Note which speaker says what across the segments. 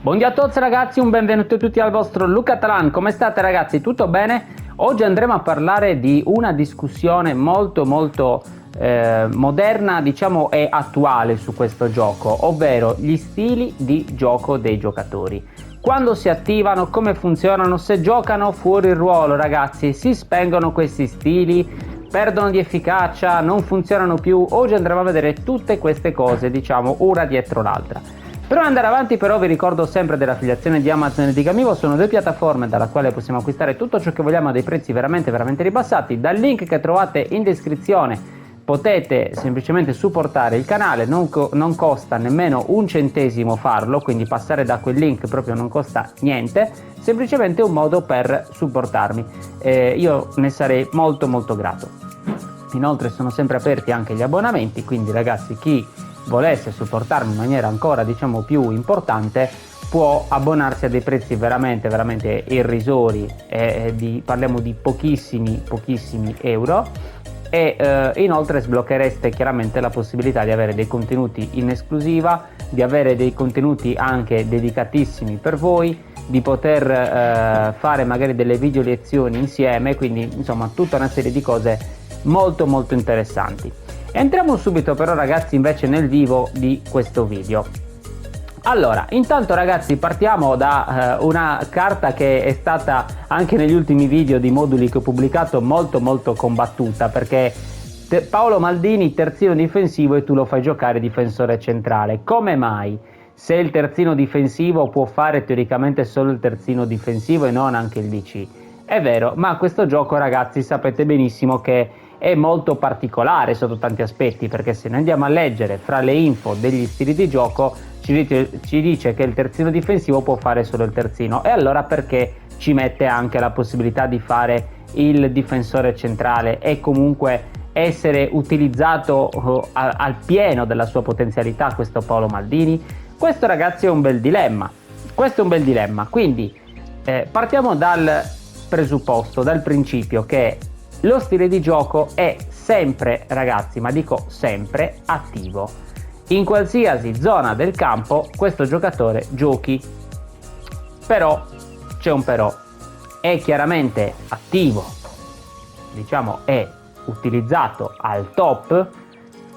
Speaker 1: Buongiorno a tutti ragazzi, un benvenuto tutti al vostro Luca Talan. Come state ragazzi? Tutto bene? Oggi andremo a parlare di una discussione molto moderna, diciamo, e attuale su questo gioco, ovvero gli stili di gioco dei giocatori. Quando si attivano, come funzionano, se giocano fuori ruolo ragazzi, si spengono questi stili, perdono di efficacia, non funzionano più. Oggi andremo a vedere tutte queste cose, diciamo, una dietro l'altra. Per andare avanti però vi ricordo sempre dell'affiliazione di Amazon e di Gamivo. Sono due piattaforme dalla quale possiamo acquistare tutto ciò che vogliamo a dei prezzi veramente ribassati. Dal link che trovate in descrizione potete semplicemente supportare il canale, non costa nemmeno un centesimo farlo, quindi passare da quel link proprio non costa niente, semplicemente un modo per supportarmi. Io ne sarei molto grato. Inoltre sono sempre aperti anche gli abbonamenti, quindi ragazzi, chi volesse supportarmi in maniera ancora, diciamo, più importante può abbonarsi a dei prezzi veramente irrisori, parliamo di pochissimi euro, e inoltre sblocchereste chiaramente la possibilità di avere dei contenuti in esclusiva, di avere dei contenuti anche dedicatissimi per voi, di poter fare magari delle video lezioni insieme, quindi insomma tutta una serie di cose molto interessanti. Entriamo subito però ragazzi invece nel vivo di questo video. Allora, intanto ragazzi partiamo da una carta che è stata anche negli ultimi video di moduli che ho pubblicato molto combattuta, perché Paolo Maldini terzino difensivo e tu lo fai giocare difensore centrale. Come mai? Se il terzino difensivo può fare teoricamente solo il terzino difensivo e non anche il DC. È vero, ma questo gioco ragazzi sapete benissimo che è molto particolare sotto tanti aspetti, perché se noi andiamo a leggere fra le info degli stili di gioco ci dice che il terzino difensivo può fare solo il terzino, e allora perché ci mette anche la possibilità di fare il difensore centrale e comunque essere utilizzato al pieno della sua potenzialità questo Paolo Maldini? Questo ragazzi è un bel dilemma, quindi partiamo dal presupposto, dal principio che lo stile di gioco è sempre, ragazzi, ma dico sempre, attivo. In qualsiasi zona del campo questo giocatore giochi. Però, c'è un però, è chiaramente attivo, diciamo è utilizzato al top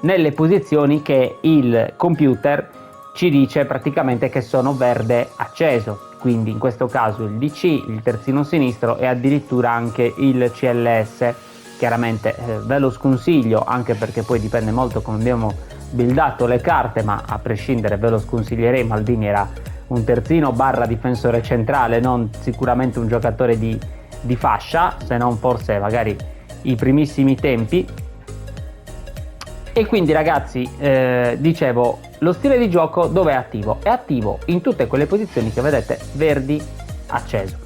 Speaker 1: nelle posizioni che il computer ci dice praticamente che sono verde acceso. Quindi in questo caso il DC, il terzino sinistro e addirittura anche il CLS. Chiaramente ve lo sconsiglio, anche perché poi dipende molto come abbiamo buildato le carte, ma a prescindere ve lo sconsiglierei. Maldini era un terzino barra difensore centrale, non sicuramente un giocatore di fascia, se non forse magari i primissimi tempi. E quindi ragazzi, dicevo, lo stile di gioco dove è attivo? È attivo in tutte quelle posizioni che vedete verdi acceso.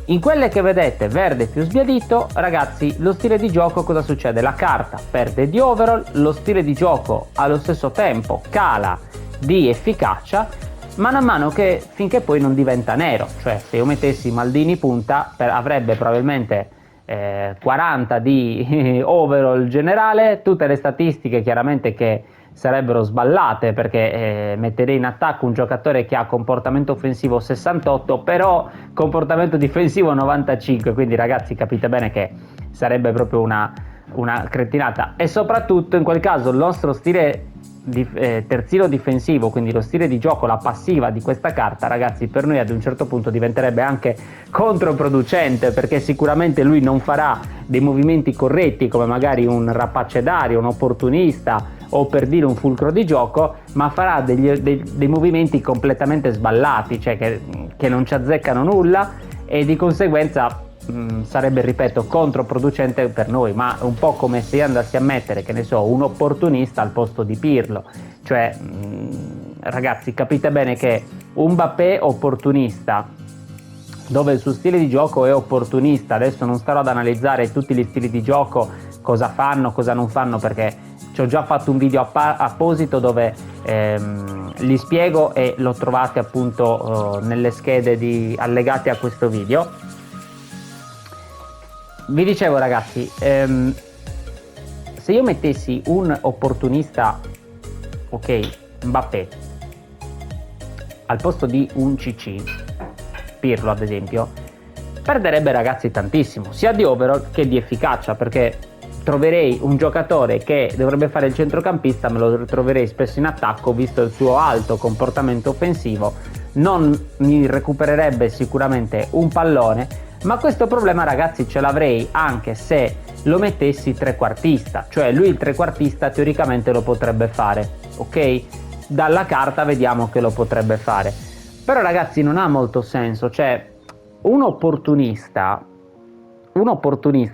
Speaker 1: In quelle che vedete verde più sbiadito, ragazzi, lo stile di gioco cosa succede? La carta perde di overall, lo stile di gioco allo stesso tempo cala di efficacia, mano a mano che finché poi non diventa nero. Cioè se io mettessi Maldini punta avrebbe probabilmente 40 di overall generale, tutte le statistiche chiaramente che sarebbero sballate, perché metterei in attacco un giocatore che ha comportamento offensivo 68 però comportamento difensivo 95, quindi ragazzi capite bene che sarebbe proprio una cretinata. E soprattutto in quel caso il nostro stile terzino difensivo, quindi lo stile di gioco, la passiva di questa carta, ragazzi, per noi ad un certo punto diventerebbe anche controproducente, perché sicuramente lui non farà dei movimenti corretti come magari un rapace d'aria, un opportunista o per dire un fulcro di gioco, ma farà dei movimenti completamente sballati, cioè che non ci azzeccano nulla, e di conseguenza sarebbe, ripeto, controproducente per noi. Ma un po' come se io andassi a mettere, che ne so, un opportunista al posto di Pirlo. Cioè ragazzi, capite bene che un Mbappé opportunista, dove il suo stile di gioco è opportunista, adesso non starò ad analizzare tutti gli stili di gioco, cosa fanno, cosa non fanno, perché ci ho già fatto un video apposito dove li spiego, e lo trovate appunto nelle schede allegate a questo video. Vi dicevo ragazzi, se io mettessi un opportunista, ok, Mbappé, al posto di un CC, Pirlo ad esempio, perderebbe ragazzi tantissimo, sia di overall che di efficacia, perché troverei un giocatore che dovrebbe fare il centrocampista, me lo troverei spesso in attacco, visto il suo alto comportamento offensivo, non mi recupererebbe sicuramente un pallone, ma questo problema ragazzi ce l'avrei anche se lo mettessi trequartista, cioè lui il trequartista teoricamente lo potrebbe fare, ok? Dalla carta vediamo che lo potrebbe fare, però ragazzi non ha molto senso, cioè un opportunista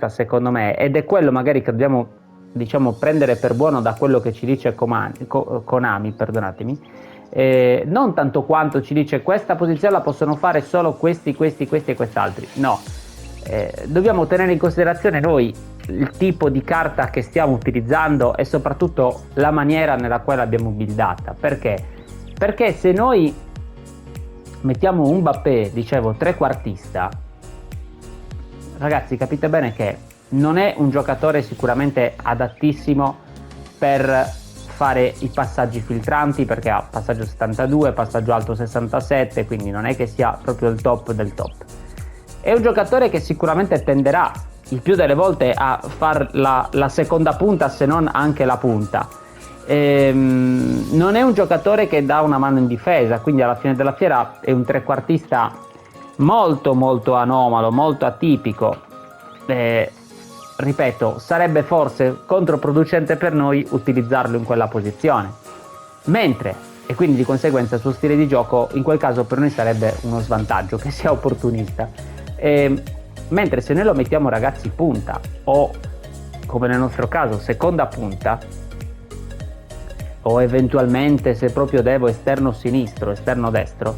Speaker 1: secondo me, ed è quello magari che dobbiamo diciamo prendere per buono da quello che ci dice Konami, perdonatemi, non tanto quanto ci dice questa posizione la possono fare solo questi e quest'altri, no, dobbiamo tenere in considerazione noi il tipo di carta che stiamo utilizzando e soprattutto la maniera nella quale l'abbiamo buildata. Perché se noi mettiamo un Mbappé, dicevo, trequartista, ragazzi capite bene che non è un giocatore sicuramente adattissimo per fare i passaggi filtranti, perché ha passaggio 72, passaggio alto 67, quindi non è che sia proprio il top del top. È un giocatore che sicuramente tenderà il più delle volte a far la seconda punta, se non anche la punta. Non è un giocatore che dà una mano in difesa, quindi alla fine della fiera è un trequartista molto anomalo, molto atipico. Ripeto, sarebbe forse controproducente per noi utilizzarlo in quella posizione, mentre, e quindi di conseguenza il suo stile di gioco in quel caso per noi sarebbe uno svantaggio che sia opportunista, mentre se noi lo mettiamo ragazzi punta o come nel nostro caso seconda punta, o eventualmente se proprio devo esterno sinistro, esterno destro,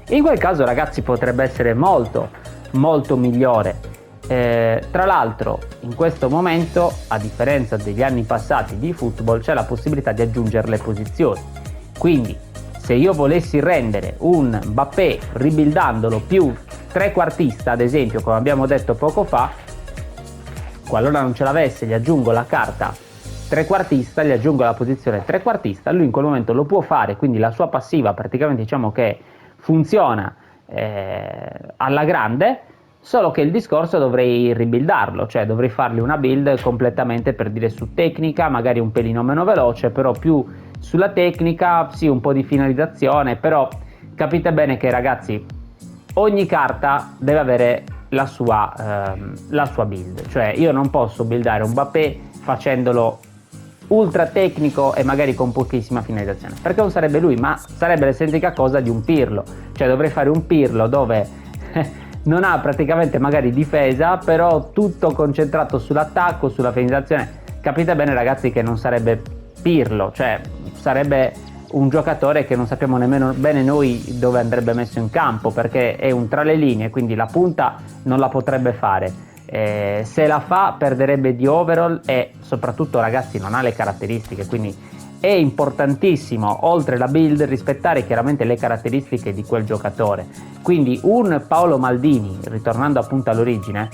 Speaker 1: in quel caso ragazzi potrebbe essere molto migliore. Tra l'altro in questo momento, a differenza degli anni passati di football, c'è la possibilità di aggiungere le posizioni, quindi se io volessi rendere un Mbappé ribuildandolo più trequartista ad esempio, come abbiamo detto poco fa, qualora non ce l'avesse gli aggiungo la carta trequartista, gli aggiungo la posizione trequartista, lui in quel momento lo può fare, quindi la sua passiva praticamente diciamo che funziona alla grande, solo che il discorso dovrei ribuildarlo, cioè dovrei fargli una build completamente, per dire, su tecnica, magari un pelino meno veloce, però più sulla tecnica, sì, un po' di finalizzazione, però capite bene che ragazzi ogni carta deve avere la sua build, cioè io non posso buildare un Mbappé facendolo ultra tecnico e magari con pochissima finalizzazione, perché non sarebbe lui, ma sarebbe l'essentica cosa di un Pirlo, cioè dovrei fare un Pirlo dove non ha praticamente magari difesa, però tutto concentrato sull'attacco, sulla finalizzazione. Capite bene ragazzi che non sarebbe Pirlo, cioè sarebbe un giocatore che non sappiamo nemmeno bene noi dove andrebbe messo in campo, perché è un tra le linee, quindi la punta non la potrebbe fare, se la fa perderebbe di overall e soprattutto ragazzi non ha le caratteristiche, quindi è importantissimo, oltre la build, rispettare chiaramente le caratteristiche di quel giocatore. Quindi un Paolo Maldini, ritornando appunto all'origine,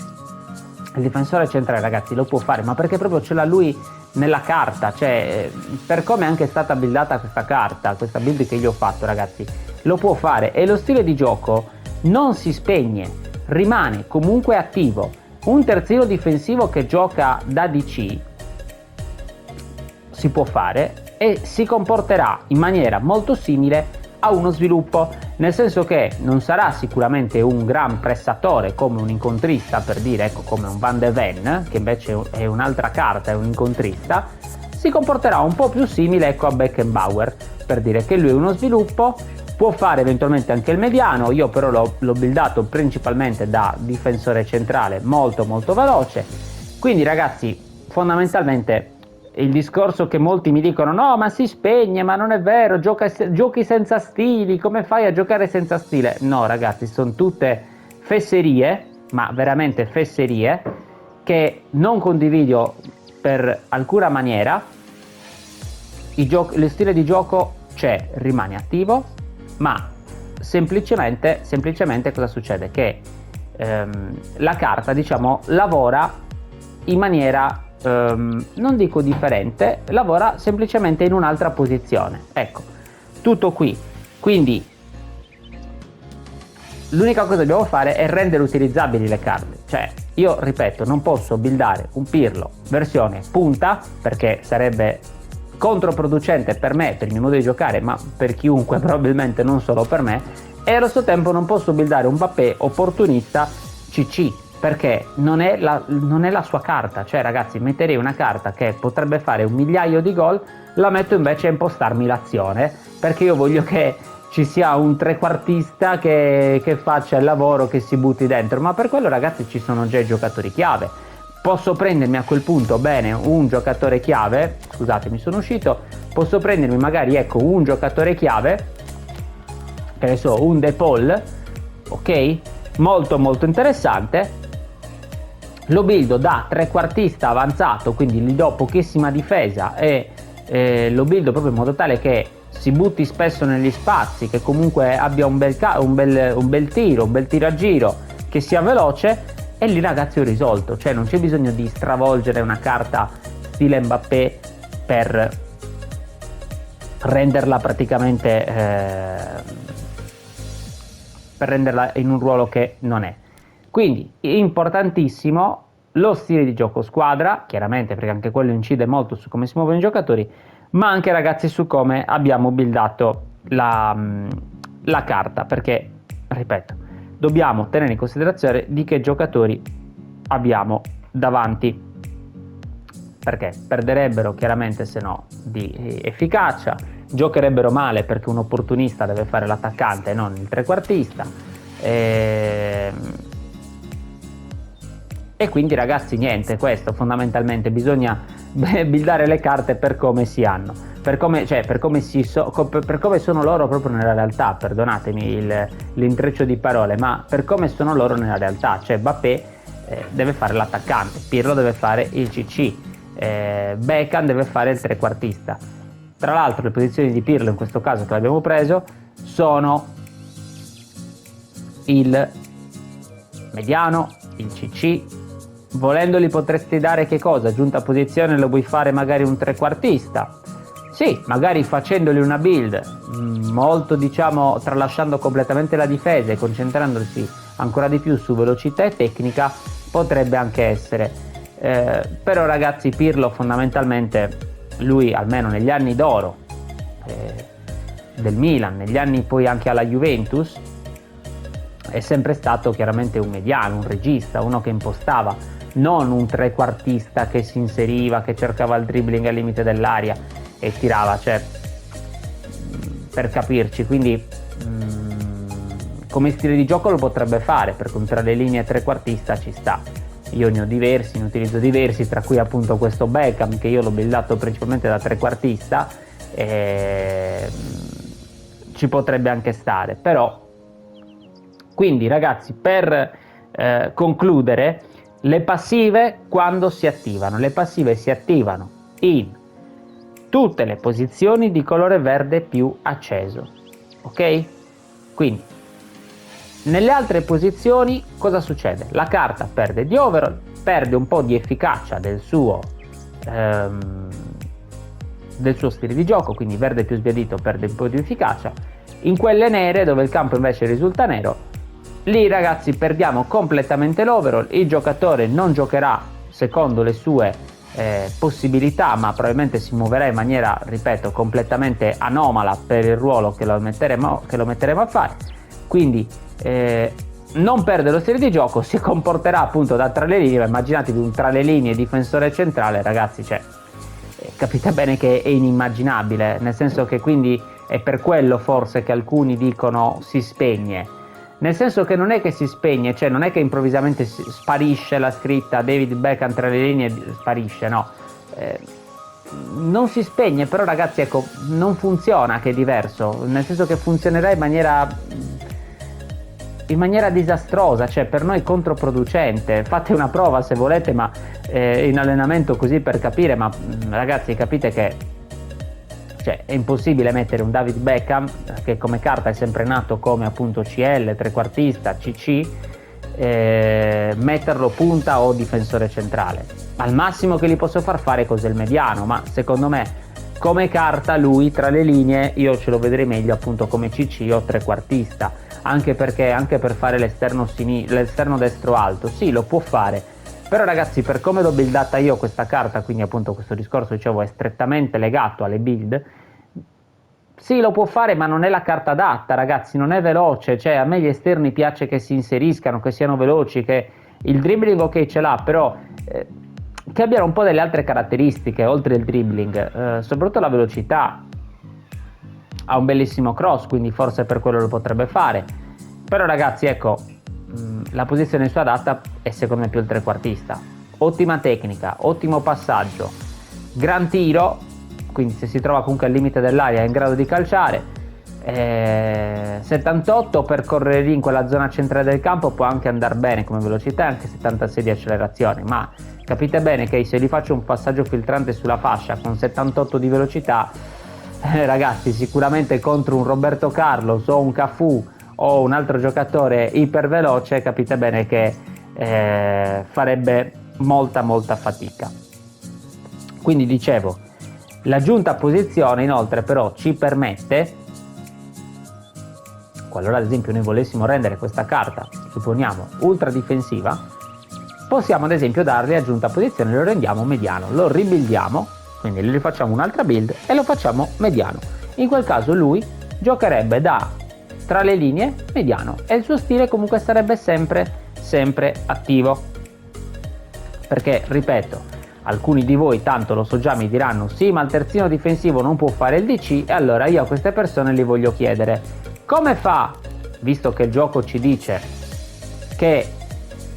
Speaker 1: il difensore centrale ragazzi lo può fare, ma perché proprio ce l'ha lui nella carta, cioè per come è anche stata buildata questa carta, questa build che io ho fatto ragazzi, lo può fare e lo stile di gioco non si spegne, rimane comunque attivo. Un terzino difensivo che gioca da DC si può fare e si comporterà in maniera molto simile a uno sviluppo, nel senso che non sarà sicuramente un gran pressatore come un incontrista, per dire, ecco, come un Van de Ven, che invece è un'altra carta, è un incontrista. Si comporterà un po' più simile, ecco, a Beckenbauer, per dire che lui è uno sviluppo, può fare eventualmente anche il mediano. Io però l'ho buildato principalmente da difensore centrale molto veloce, quindi ragazzi fondamentalmente il discorso che molti mi dicono no ma si spegne, ma non è vero, giochi senza stili, come fai a giocare senza stile? No ragazzi, sono tutte fesserie, ma veramente fesserie, che non condivido per alcuna maniera. Lo stile di gioco c'è, rimane attivo, ma semplicemente cosa succede? Che la carta diciamo lavora in maniera non dico differente, lavora semplicemente in un'altra posizione, ecco, tutto qui. Quindi l'unica cosa che dobbiamo fare è rendere utilizzabili le carte. Cioè, io ripeto, non posso buildare un Pirlo versione punta, perché sarebbe controproducente per me, per il mio modo di giocare, ma per chiunque, probabilmente non solo per me, e allo stesso tempo non posso buildare un Mbappé opportunista CC, perché non è la sua carta. Cioè, ragazzi, metterei una carta che potrebbe fare 1.000.000 di gol, la metto invece a impostarmi l'azione, perché io voglio che ci sia un trequartista che faccia il lavoro, che si butti dentro, ma per quello, ragazzi, ci sono già i giocatori chiave. Posso prendermi a quel punto, bene, un giocatore chiave, scusate, mi sono uscito, posso prendermi magari, ecco, un giocatore chiave, che ne so, un De Paul, ok? Molto molto interessante, lo buildo da trequartista avanzato, quindi gli do pochissima difesa e lo buildo proprio in modo tale che si butti spesso negli spazi, che comunque abbia un bel tiro, un bel tiro a giro, che sia veloce, e lì, ragazzi, ho risolto. Cioè, non c'è bisogno di stravolgere una carta stile Mbappé per renderla praticamente per renderla in un ruolo che non è. Quindi importantissimo lo stile di gioco squadra, chiaramente, perché anche quello incide molto su come si muovono i giocatori, ma anche, ragazzi, su come abbiamo buildato la carta, perché, ripeto, dobbiamo tenere in considerazione di che giocatori abbiamo davanti, perché perderebbero chiaramente se no di efficacia, giocherebbero male perché un opportunista deve fare l'attaccante e non il trequartista, e quindi, ragazzi, niente, questo fondamentalmente bisogna buildare le carte per come si hanno, per come sono loro proprio nella realtà. Perdonatemi l'intreccio di parole, ma per come sono loro nella realtà. Cioè, Mbappé deve fare l'attaccante, Pirlo deve fare il CC, Beckham deve fare il trequartista. Tra l'altro, le posizioni di Pirlo in questo caso che l'abbiamo preso sono il mediano, il CC. Volendoli potresti dare che cosa? Giunta posizione lo vuoi fare magari un trequartista? Sì, magari facendoli una build molto, diciamo, tralasciando completamente la difesa e concentrandosi ancora di più su velocità e tecnica, potrebbe anche essere. Però, ragazzi, Pirlo fondamentalmente, lui almeno negli anni d'oro del Milan, negli anni poi anche alla Juventus, è sempre stato chiaramente un mediano, un regista, uno che impostava, non un trequartista che si inseriva, che cercava il dribbling al limite dell'area e tirava, cioè, per capirci. Quindi come stile di gioco lo potrebbe fare, perché tra le linee trequartista ci sta. Io ne ho diversi, ne utilizzo diversi, tra cui appunto questo Beckham, che io l'ho buildato principalmente da trequartista, ci potrebbe anche stare. Però, quindi, ragazzi, per concludere, le passive quando si attivano? Le passive si attivano in tutte le posizioni di colore verde più acceso, ok? Quindi nelle altre posizioni cosa succede? La carta perde di overall, perde un po' di efficacia del suo stile di gioco, quindi verde più sbiadito perde un po' di efficacia. In quelle nere, dove il campo invece risulta nero, lì, ragazzi, perdiamo completamente l'overall. Il giocatore non giocherà secondo le sue possibilità, ma probabilmente si muoverà in maniera, ripeto, completamente anomala per il ruolo che lo metteremo a fare. Quindi non perde lo stile di gioco, si comporterà appunto da tra le linee. Immaginatevi un tra le linee difensore centrale, ragazzi, cioè, capite bene che è inimmaginabile, nel senso che, quindi, è per quello forse che alcuni dicono si spegne. Nel senso che non è che si spegne, cioè non è che improvvisamente sparisce la scritta David Beckham tra le linee, sparisce, no. Non si spegne, però, ragazzi, ecco, non funziona, che è diverso, nel senso che funzionerà in maniera disastrosa, cioè per noi controproducente. Fate una prova se volete, ma in allenamento, così per capire, ma ragazzi, capite che, cioè, è impossibile mettere un David Beckham, che come carta è sempre nato come appunto CL, trequartista, CC, metterlo punta o difensore centrale. Al massimo che gli posso far fare cos'è il mediano, ma secondo me come carta lui tra le linee io ce lo vedrei meglio appunto come CC o trequartista. anche perché anche per fare l'esterno destro alto, sì, lo può fare, però ragazzi, per come l'ho buildata io questa carta, quindi appunto questo discorso dicevo è strettamente legato alle build, sì, lo può fare, ma non è la carta adatta, ragazzi, non è veloce, cioè a me gli esterni piace che si inseriscano, che siano veloci, che il dribbling ok ce l'ha, però che abbiano un po' delle altre caratteristiche oltre il dribbling, soprattutto la velocità. Ha un bellissimo cross, quindi forse per quello lo potrebbe fare, però ragazzi, ecco, la posizione sua adatta è secondo me più il trequartista. Ottima tecnica, ottimo passaggio, gran tiro, quindi se si trova comunque al limite dell'aria è in grado di calciare. 78 per correre lì in quella zona centrale del campo può anche andare bene come velocità, anche 76 di accelerazione, ma capite bene che se gli faccio un passaggio filtrante sulla fascia con 78 di velocità, ragazzi, sicuramente contro un Roberto Carlos o un Cafù o un altro giocatore iperveloce, capite bene che farebbe molta fatica. Quindi dicevo, l'aggiunta posizione inoltre però ci permette, qualora ad esempio noi volessimo rendere questa carta, supponiamo, ultra difensiva, possiamo ad esempio dargli aggiunta posizione, lo rendiamo mediano, lo ribuildiamo, quindi gli facciamo un'altra build e lo facciamo mediano. In quel caso lui giocherebbe da tra le linee mediano e il suo stile comunque sarebbe sempre attivo, perché ripeto, alcuni di voi tanto lo so già mi diranno sì, ma il terzino difensivo non può fare il DC, e allora io a queste persone gli voglio chiedere come fa, visto che il gioco ci dice che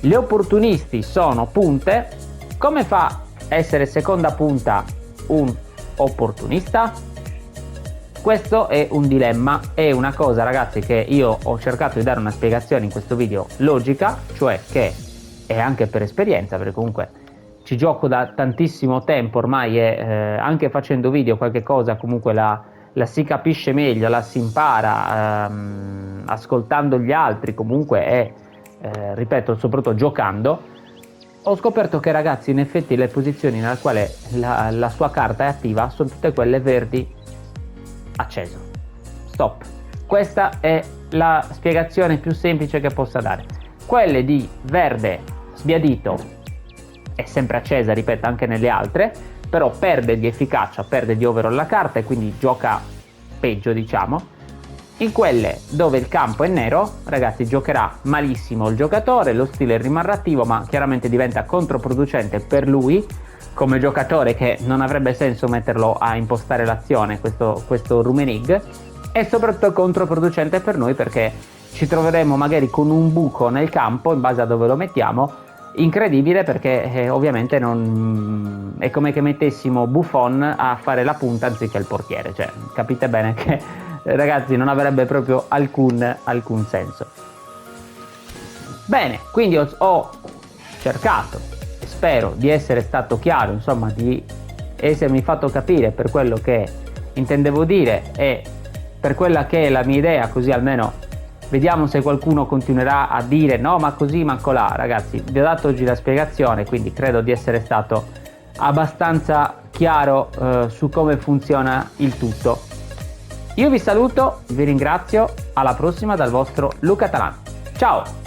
Speaker 1: gli opportunisti sono punte, come fa essere seconda punta un opportunista? Questo è un dilemma, è una cosa ragazzi che io ho cercato di dare una spiegazione in questo video logica, cioè che è anche per esperienza, perché comunque ci gioco da tantissimo tempo ormai e anche facendo video qualche cosa comunque la si capisce meglio, la si impara ascoltando gli altri comunque e ripeto soprattutto giocando. Ho scoperto che ragazzi in effetti le posizioni nella quale la sua carta è attiva sono tutte quelle verdi acceso. Stop. Questa è la spiegazione più semplice che possa dare. Quelle di verde sbiadito è sempre accesa, ripeto, anche nelle altre, però perde di efficacia, perde di overall la carta e quindi gioca peggio, diciamo. In quelle dove il campo è nero, ragazzi, giocherà malissimo il giocatore, lo stile rimarrà attivo, ma chiaramente diventa controproducente per lui come giocatore, che non avrebbe senso metterlo a impostare l'azione, questo Rummenigge, e soprattutto controproducente per noi perché ci troveremo magari con un buco nel campo in base a dove lo mettiamo, incredibile, perché ovviamente non è come che mettessimo Buffon a fare la punta anziché il portiere, cioè capite bene che ragazzi non avrebbe proprio alcun senso. Bene, quindi ho cercato e spero di essere stato chiaro, insomma di essermi fatto capire per quello che intendevo dire e per quella che è la mia idea, così almeno vediamo se qualcuno continuerà a dire no ma così ma colà. Ragazzi, vi ho dato oggi la spiegazione, quindi credo di essere stato abbastanza chiaro su come funziona il tutto. Io vi saluto, vi ringrazio, alla prossima dal vostro Luca Talan. Ciao!